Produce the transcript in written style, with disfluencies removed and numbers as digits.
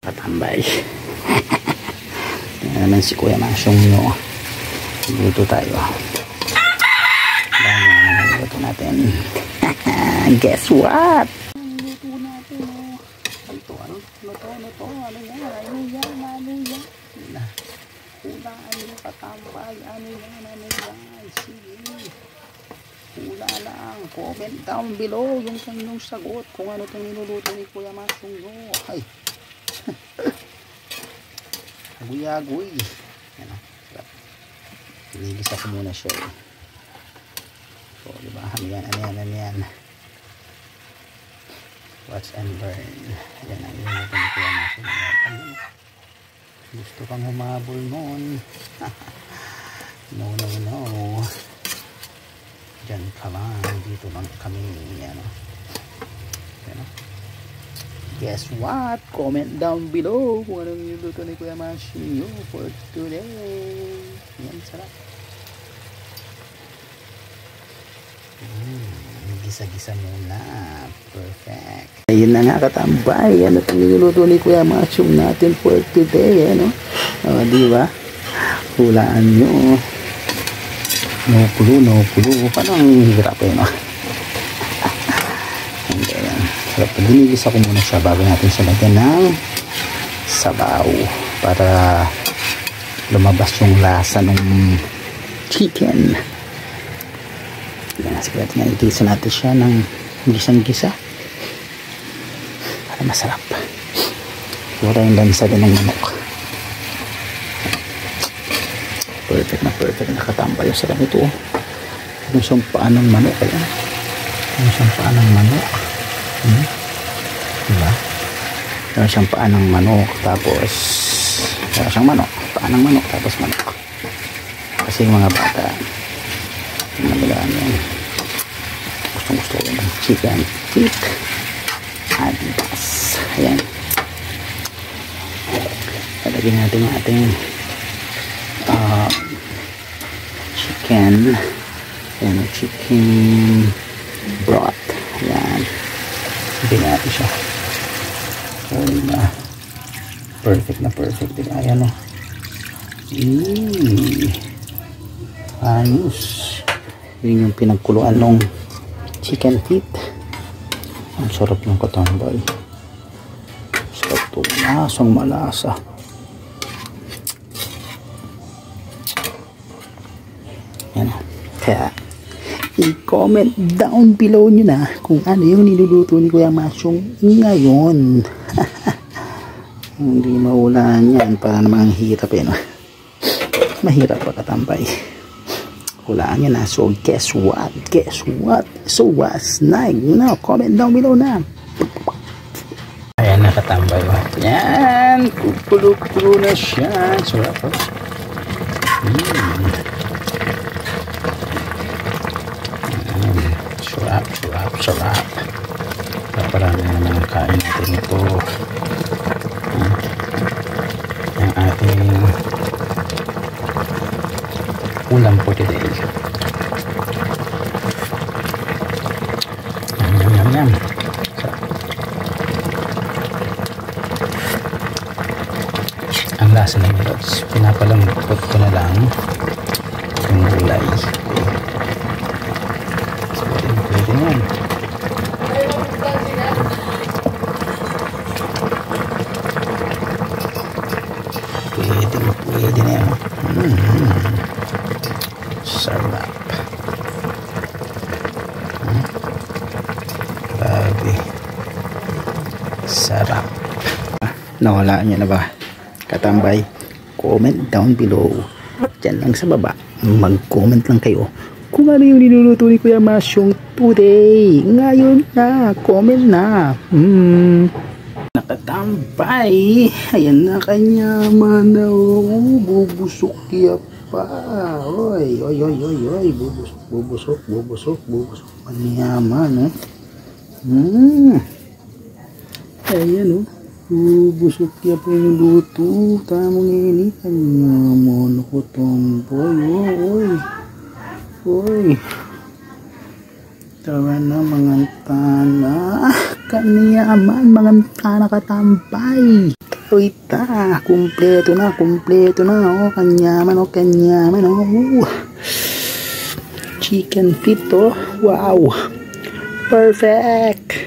Katambay. Tingnan naman si Kuya Masyong nyo. Luto tayo. Dahil naman luto natin. Guess what? Luto natin. Ano to? Ano yan? Hulaan nyo katambay. Ano yan? Sige. Hula lang. Comment down below yung kanyang sagot kung ano itong niluluto ni Kuya Masyong nyo. Ay. Agoy-agoy. Ano? Nililisa ko muna siya. So, diba? Ano yan? Watch and burn. Yan ang niluluto ni Kuya Masyong nyo. Gusto kang humabol noon. No. Diyan ka lang. Dito lang kami. Ano? Guess what? Comment down below kung anong niluto ni Kuya Masyong for today. Yan, sarap. Gisa-gisa muna. Perfect. Ayun na nga katambay. Ano itong niluto ni Kuya Masyong natin for today. Ano? O, diba? Hulaan nyo. No clue. Paano ang hirap eh, no? Sarap. Ginigisa ko muna siya bago natin siya lagyan ng sabaw para lumabas yung lasa ng chicken. Yan, sige natin igisa natin siya ng gisang-gisa para masarap. Wala yung lansa din ng manok. Perfect. Nakatambay yung sarap ito. Yung siyang paan ng manok. Ayan. Yung siyang paan ng manok. Diba? Meron siyang paan ng manok, tapos meron siyang manok, paan ng manok, tapos manok. Kasi yung mga bata nagalaan yan, gusto ko yung chicken feet adidas. Ayan, palagyan natin yung ating chicken. Ayan, chicken broth. Ayan, hindi natin siya. So, diba? Perfect. Diba? Ayan o. Ayos. Yun yung pinagkuluan ng chicken feet. Ang sarap ng katambay. Sarap to. Lasang malasa. Ayan o. Kaya i-comment down below nyo na kung ano yung niluluto ni Kuya Masyong ngayon. Hindi mahulaan yan para namang hirap eh, no? Mahirap pa katambay. Hulaan nyo na. So guess what? So what's next? No, comment down below na. Ayan na katambay. Yan, kukulo na siya. Sarap po. Sarap. Parami naman ang kain natin ito. Ang ating ulam for today. Yum. Ang lasa ng ito, pinapalambot ko na lang yung gulay. Pwede yan. Pwede na yan. Sarap. Grabe. Sarap. Nawalaan nyo na ba? Katambay, comment down below. Diyan lang sa baba. Mag-comment lang kayo kung ano yung niluluto ni Kuya Masyong today. Ngayon na. Comment na. Nakatambay. Ayan na kanya manaw. Bubusok kaya pa. Oy. Bubusok. Manyaman, Ayan, bubusok kaya pa yung luto. Tamang init. Manyaman ako tomboy. Oy. Tawa na mga tana. Kaniyaman mga tana katambay. Rita, kumpleto na, oh, kanyaman, oh, kanyaman, oh. Chicken feet, oh, wow, perfect.